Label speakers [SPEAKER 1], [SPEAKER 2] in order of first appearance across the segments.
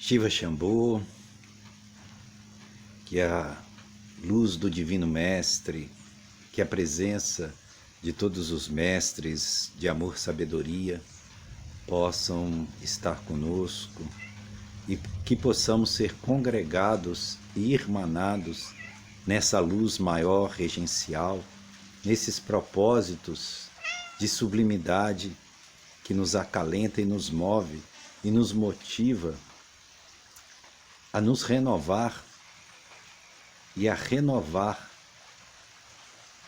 [SPEAKER 1] Shiva Shambhu, que a luz do Divino Mestre, que a presença de todos os mestres de amor e sabedoria possam estar conosco e que possamos ser congregados e irmanados nessa luz maior regencial, nesses propósitos de sublimidade que nos acalenta e nos move e nos motiva a nos renovar e a renovar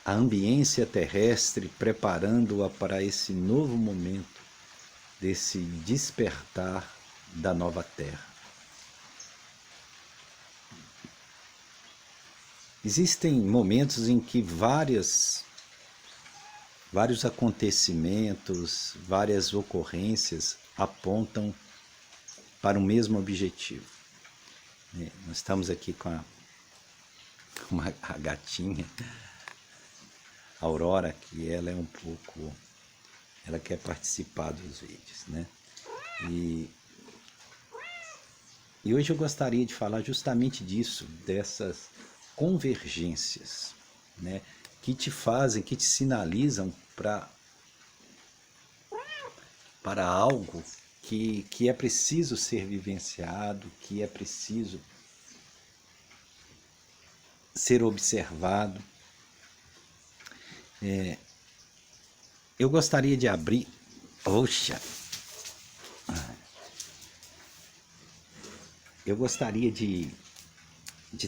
[SPEAKER 1] a ambiência terrestre, preparando-a para esse novo momento, desse despertar da nova Terra. Existem momentos em que vários acontecimentos, várias ocorrências apontam para o mesmo objetivo. Nós estamos aqui com a gatinha, a Aurora, que ela é um pouco... ela quer participar dos vídeos, né? E hoje eu gostaria de falar justamente disso, dessas convergências, né? Que te fazem, que te sinalizam para algo que é preciso ser vivenciado, que é preciso ser observado. Eu gostaria de abrir... Oxa! Eu gostaria de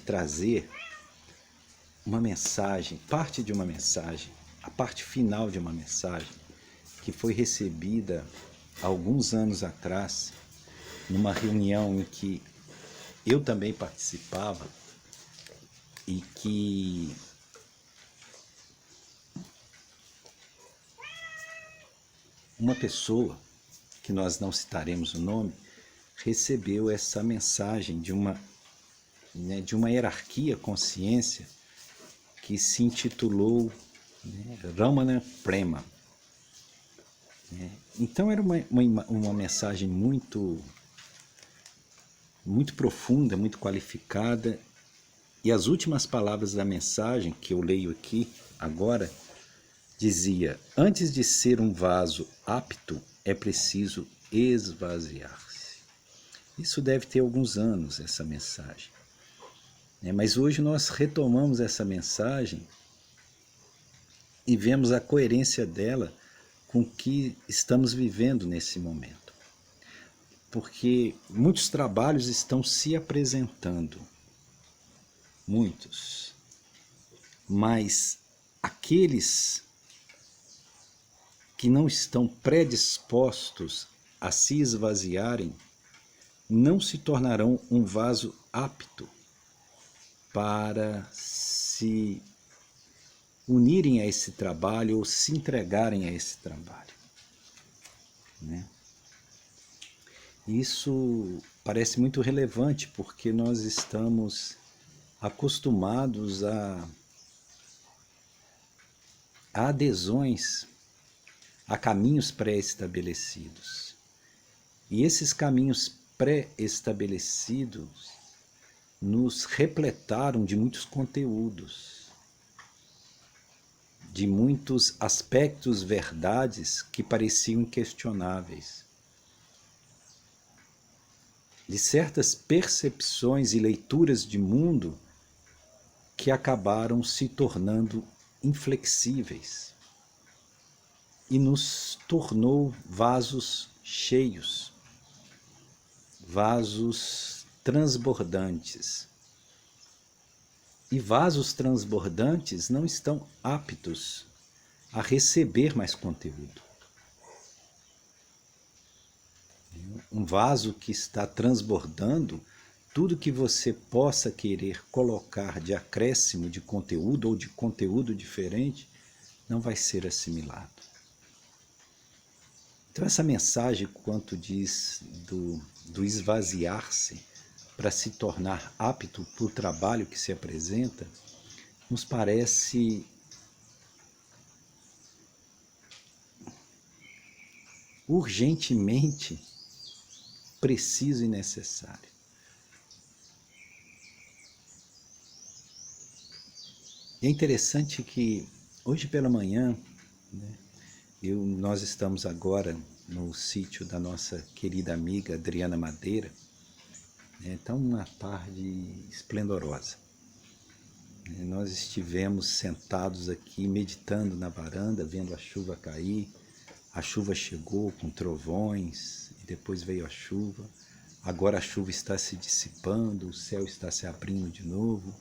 [SPEAKER 1] trazer uma mensagem, parte de uma mensagem, a parte final de uma mensagem que foi recebida há alguns anos atrás, numa reunião em que eu também participava e que uma pessoa, que nós não citaremos o nome, recebeu essa mensagem de uma hierarquia consciência que se intitulou Ramana Prema. Então era uma mensagem muito profunda, muito qualificada, e as últimas palavras da mensagem, que eu leio aqui agora, dizia: antes de ser um vaso apto, é preciso esvaziar-se. Isso deve ter alguns anos, essa mensagem. Mas hoje nós retomamos essa mensagem e vemos a coerência dela com o que estamos vivendo nesse momento. Porque muitos trabalhos estão se apresentando, muitos, mas aqueles que não estão predispostos a se esvaziarem não se tornarão um vaso apto para se unirem a esse trabalho ou se entregarem a esse trabalho, né? Isso parece muito relevante porque nós estamos acostumados a adesões a caminhos pré-estabelecidos. E esses caminhos pré-estabelecidos nos repletaram de muitos conteúdos, de muitos aspectos, verdades que pareciam inquestionáveis, de certas percepções e leituras de mundo que acabaram se tornando inflexíveis e nos tornou vasos cheios, vasos transbordantes. E vasos transbordantes não estão aptos a receber mais conteúdo. Um vaso que está transbordando, tudo que você possa querer colocar de acréscimo de conteúdo ou de conteúdo diferente, não vai ser assimilado. Então essa mensagem, quanto diz do esvaziar-se para se tornar apto para o trabalho que se apresenta, nos parece urgentemente preciso e necessário. É interessante que hoje pela manhã, né, nós estamos agora no sítio da nossa querida amiga Adriana Madeira, né, então uma tarde esplendorosa. Nós estivemos sentados aqui meditando na varanda, vendo a chuva cair. A chuva chegou com trovões e depois veio a chuva. Agora a chuva está se dissipando, o céu está se abrindo de novo.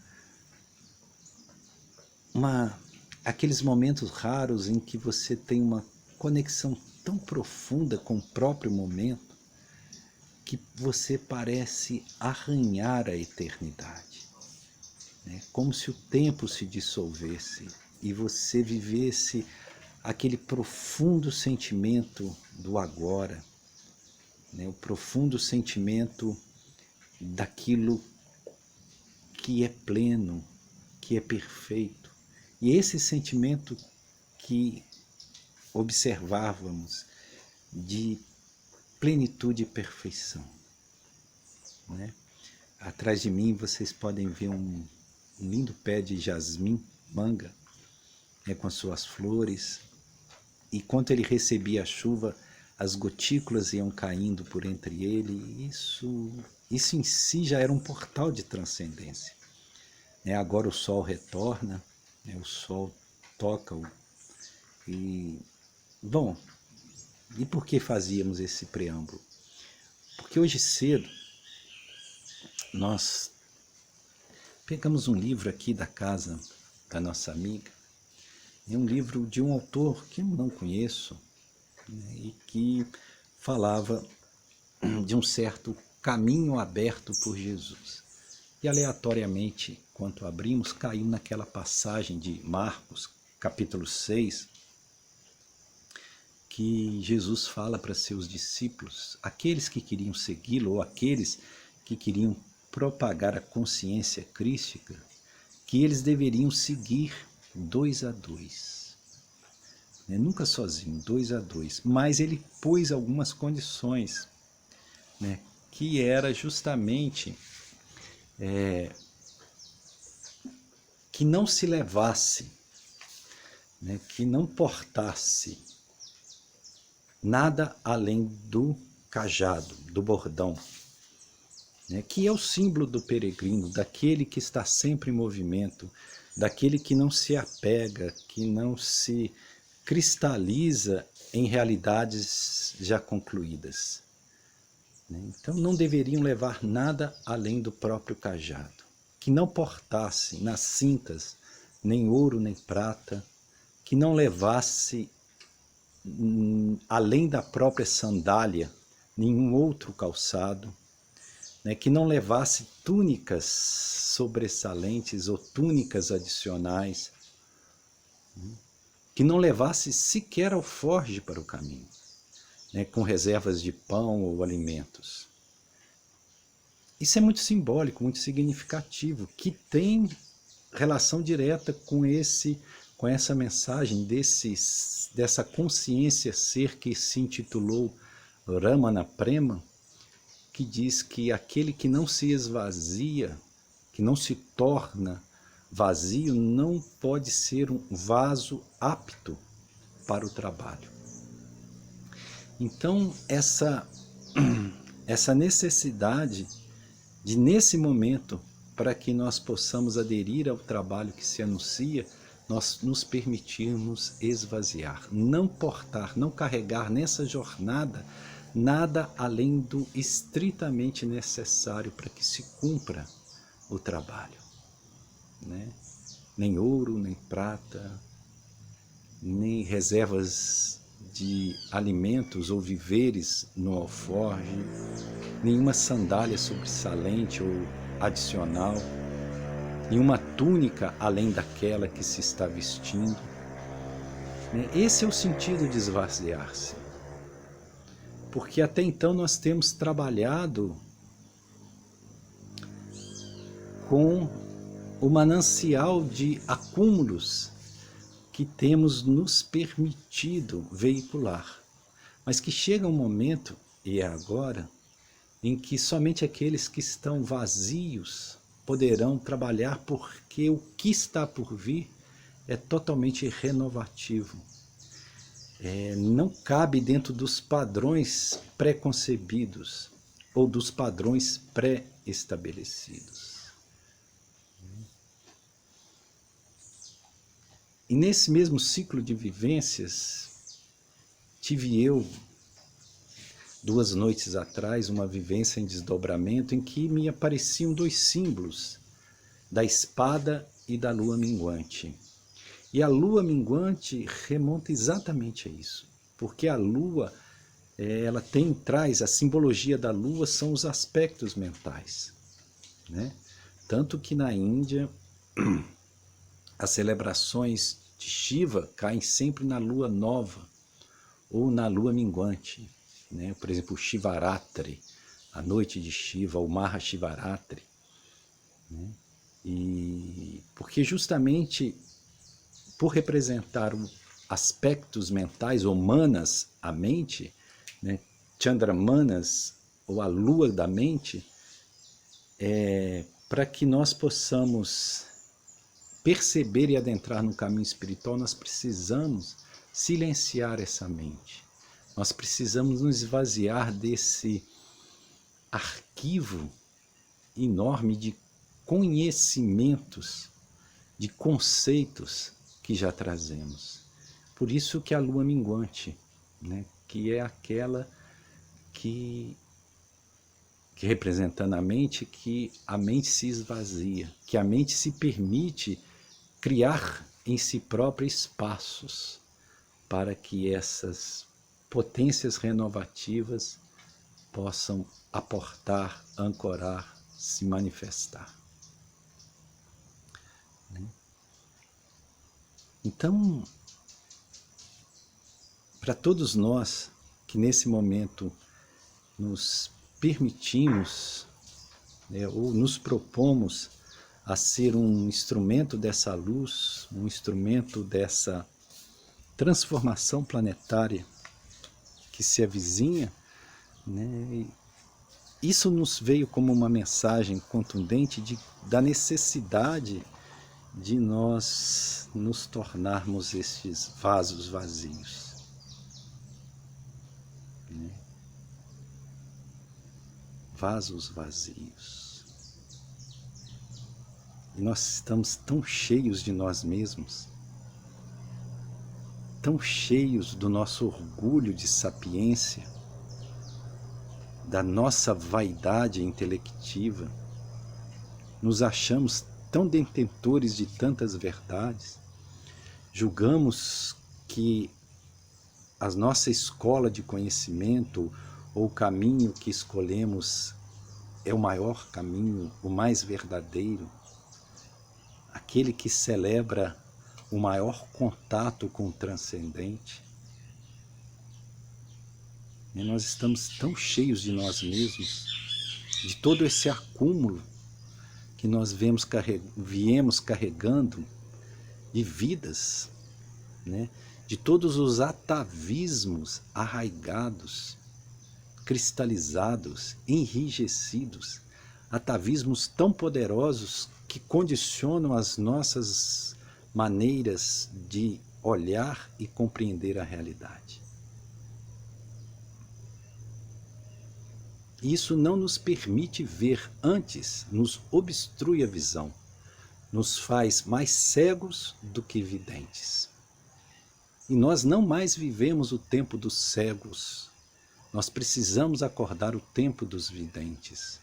[SPEAKER 1] Aqueles momentos raros em que você tem uma conexão tão profunda com o próprio momento que você parece arranhar a eternidade, né? Como se o tempo se dissolvesse e você vivesse aquele profundo sentimento do agora, né? O profundo sentimento daquilo que é pleno, que é perfeito. E esse sentimento que observávamos de plenitude e perfeição, né? Atrás de mim vocês podem ver um lindo pé de jasmim, manga, né, com as suas flores. E quando ele recebia a chuva, as gotículas iam caindo por entre ele. E isso em si já era um portal de transcendência, né? Agora o sol retorna, né? O sol toca-o. Bom, e por que fazíamos esse preâmbulo? Porque hoje cedo nós pegamos um livro aqui da casa da nossa amiga. É um livro de um autor que eu não conheço, né, e que falava de um certo caminho aberto por Jesus. E aleatoriamente, quando abrimos, caiu naquela passagem de Marcos, capítulo 6, que Jesus fala para seus discípulos, aqueles que queriam segui-lo ou aqueles que queriam propagar a consciência crística, que eles deveriam seguir 2 a 2, né? Nunca sozinho, 2 a 2, mas ele pôs algumas condições, né? Que era justamente que não se levasse, né? Que não portasse nada além do cajado, do bordão, né? Que é o símbolo do peregrino, daquele que está sempre em movimento, daquele que não se apega, que não se cristaliza em realidades já concluídas, né? Então não deveriam levar nada além do próprio cajado, que não portasse nas cintas nem ouro nem prata, que não levasse além da própria sandália nenhum outro calçado, né, que não levasse túnicas sobressalentes ou túnicas adicionais, que não levasse sequer alforje para o caminho, né, com reservas de pão ou alimentos. Isso é muito simbólico, muito significativo, que tem relação direta com essa mensagem dessa consciência ser que se intitulou Ramana Prema, que diz que aquele que não se esvazia, que não se torna vazio, não pode ser um vaso apto para o trabalho. Então, essa necessidade de, nesse momento, para que nós possamos aderir ao trabalho que se anuncia, nós nos permitirmos esvaziar, não portar, não carregar nessa jornada nada além do estritamente necessário para que se cumpra o trabalho, né? Nem ouro, nem prata, nem reservas de alimentos ou víveres no alforje, nenhuma sandália sobressalente ou adicional, nenhuma túnica além daquela que se está vestindo. Esse é o sentido de esvaziar-se. Porque até então nós temos trabalhado com o manancial de acúmulos que temos nos permitido veicular, mas que chega um momento, e é agora, em que somente aqueles que estão vazios poderão trabalhar, porque o que está por vir é totalmente renovativo. Não cabe dentro dos padrões pré-concebidos ou dos padrões pré-estabelecidos. E nesse mesmo ciclo de vivências, tive eu, 2 noites atrás, uma vivência em desdobramento em que me apareciam 2 símbolos, da espada e da lua minguante. E a lua minguante remonta exatamente a isso, porque a lua, ela traz a simbologia da lua, são os aspectos mentais, né? Tanto que na Índia, as celebrações de Shiva caem sempre na lua nova ou na lua minguante, né? Por exemplo, o Shivaratri, a noite de Shiva, o Mahashivaratri, né? E porque justamente por representar aspectos mentais ou manas, a mente, né? Chandramanas, ou a lua da mente, para que nós possamos perceber e adentrar no caminho espiritual, nós precisamos silenciar essa mente. Nós precisamos nos esvaziar desse arquivo enorme de conhecimentos, de conceitos que já trazemos. Por isso que a lua minguante, né, que é aquela que representando a mente se esvazia, que a mente se permite criar em si própria espaços para que essas potências renovativas possam aportar, ancorar, se manifestar. Então, para todos nós que nesse momento nos permitimos, né, ou nos propomos a ser um instrumento dessa luz, um instrumento dessa transformação planetária que se avizinha, né, isso nos veio como uma mensagem contundente da necessidade de nós nos tornarmos estes vasos vazios. Né? Vasos vazios. E nós estamos tão cheios de nós mesmos, tão cheios do nosso orgulho de sapiência, da nossa vaidade intelectiva, nos achamos tão detentores de tantas verdades, julgamos que a nossa escola de conhecimento ou o caminho que escolhemos é o maior caminho, o mais verdadeiro, aquele que celebra o maior contato com o transcendente. E nós estamos tão cheios de nós mesmos, de todo esse acúmulo que nós viemos carregando de vidas, né? De todos os atavismos arraigados, cristalizados, enrijecidos, atavismos tão poderosos que condicionam as nossas maneiras de olhar e compreender a realidade. Isso não nos permite ver, antes nos obstrui a visão, nos faz mais cegos do que videntes. E nós não mais vivemos o tempo dos cegos, nós precisamos acordar o tempo dos videntes.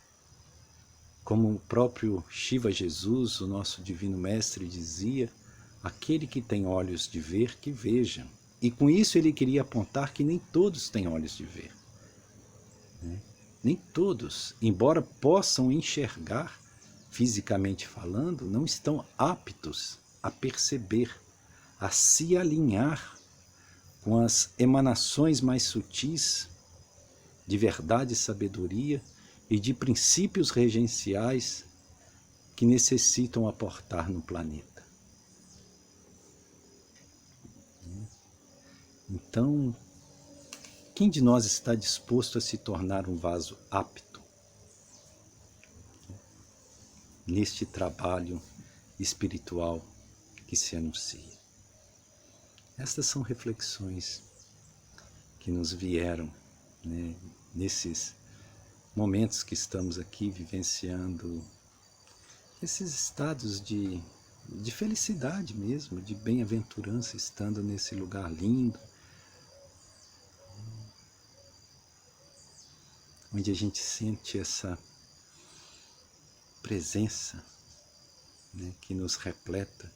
[SPEAKER 1] Como o próprio Shiva Jesus, o nosso Divino Mestre, dizia, aquele que tem olhos de ver, que veja. E com isso ele queria apontar que nem todos têm olhos de ver. Né? Nem todos, embora possam enxergar, fisicamente falando, não estão aptos a perceber, a se alinhar com as emanações mais sutis de verdade e sabedoria e de princípios regenciais que necessitam aportar no planeta. Então, quem de nós está disposto a se tornar um vaso apto? neste trabalho espiritual que se anuncia. Estas são reflexões que nos vieram, né, nesses momentos que estamos aqui vivenciando, esses estados de felicidade mesmo, de bem-aventurança, estando nesse lugar lindo, onde a gente sente essa presença, né, que nos repleta.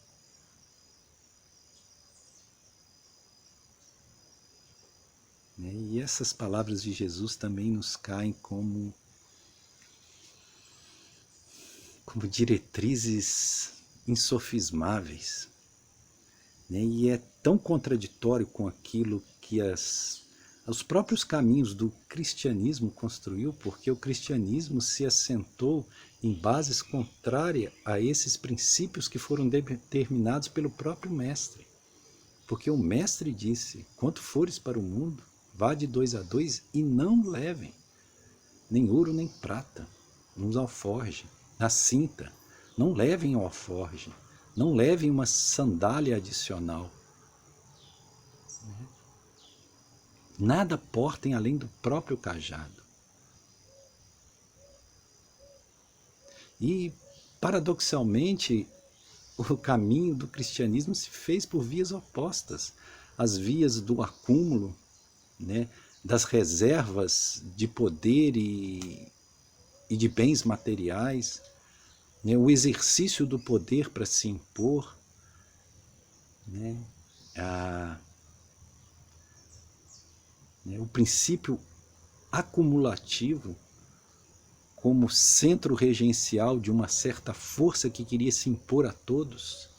[SPEAKER 1] Né, e essas palavras de Jesus também nos caem como diretrizes insofismáveis. Né, e é tão contraditório com aquilo que os próprios caminhos do cristianismo construiu, porque o cristianismo se assentou em bases contrárias a esses princípios que foram determinados pelo próprio mestre. Porque o mestre disse, quanto fores para o mundo, vá de 2 a 2 e não levem nem ouro nem prata, nos alforje, na cinta, não levem o alforje, não levem uma sandália adicional. Nada portem além do próprio cajado. E, paradoxalmente, o caminho do cristianismo se fez por vias opostas. As vias do acúmulo, né, das reservas de poder e de bens materiais, né, o exercício do poder para se impor, né, o princípio acumulativo como centro regencial de uma certa força que queria se impor a todos,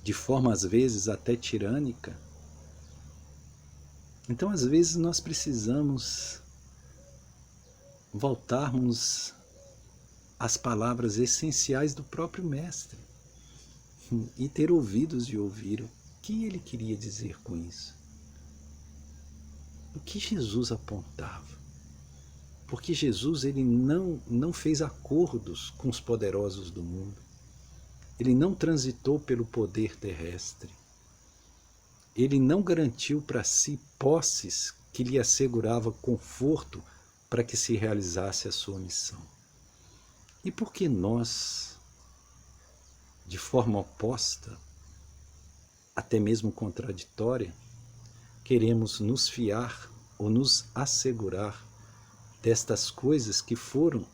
[SPEAKER 1] de forma às vezes até tirânica. Então, às vezes, nós precisamos voltarmos às palavras essenciais do próprio Mestre e ter ouvidos de ouvir o que ele queria dizer com isso. O que Jesus apontava? Porque Jesus ele não fez acordos com os poderosos do mundo. Ele não transitou pelo poder terrestre. Ele não garantiu para si posses que lhe assegurava conforto para que se realizasse a sua missão. E por que nós, de forma oposta, até mesmo contraditória, queremos nos fiar ou nos assegurar destas coisas que foram,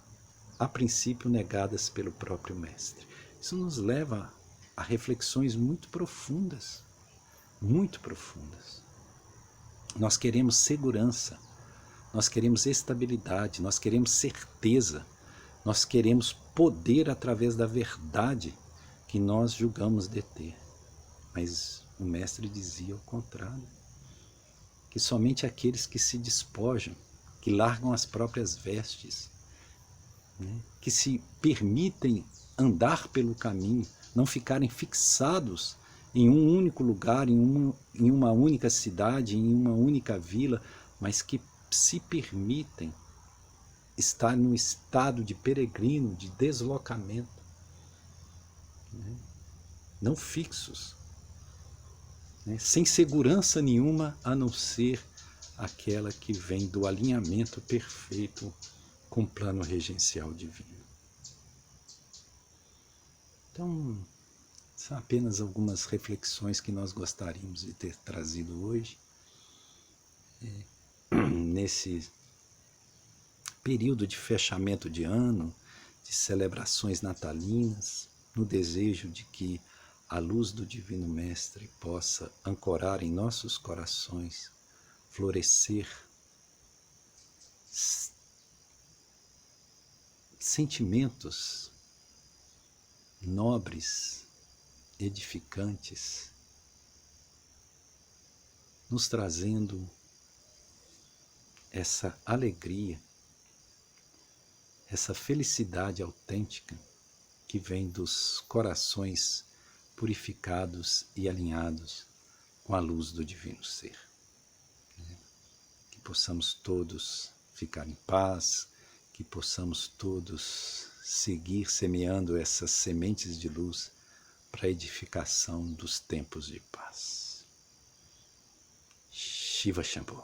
[SPEAKER 1] a princípio, negadas pelo próprio Mestre? Isso nos leva a reflexões muito profundas, muito profundas. Nós queremos segurança, nós queremos estabilidade, nós queremos certeza, nós queremos poder através da verdade que nós julgamos deter. Mas o Mestre dizia o contrário, que somente aqueles que se despojam, que largam as próprias vestes, né, que se permitem andar pelo caminho, não ficarem fixados em um único lugar, em uma única cidade, em uma única vila, mas que se permitem estar num estado de peregrino, de deslocamento, né, não fixos, né, sem segurança nenhuma a não ser aquela que vem do alinhamento perfeito com o plano regencial divino. Então, são apenas algumas reflexões que nós gostaríamos de ter trazido hoje, nesse período de fechamento de ano, de celebrações natalinas, no desejo de que a luz do Divino Mestre possa ancorar em nossos corações, florescer sentimentos nobres, edificantes, nos trazendo essa alegria, essa felicidade autêntica que vem dos corações purificados e alinhados com a luz do Divino Ser. Que possamos todos ficar em paz, que possamos todos seguir semeando essas sementes de luz para a edificação dos tempos de paz. Shiva Shambhu.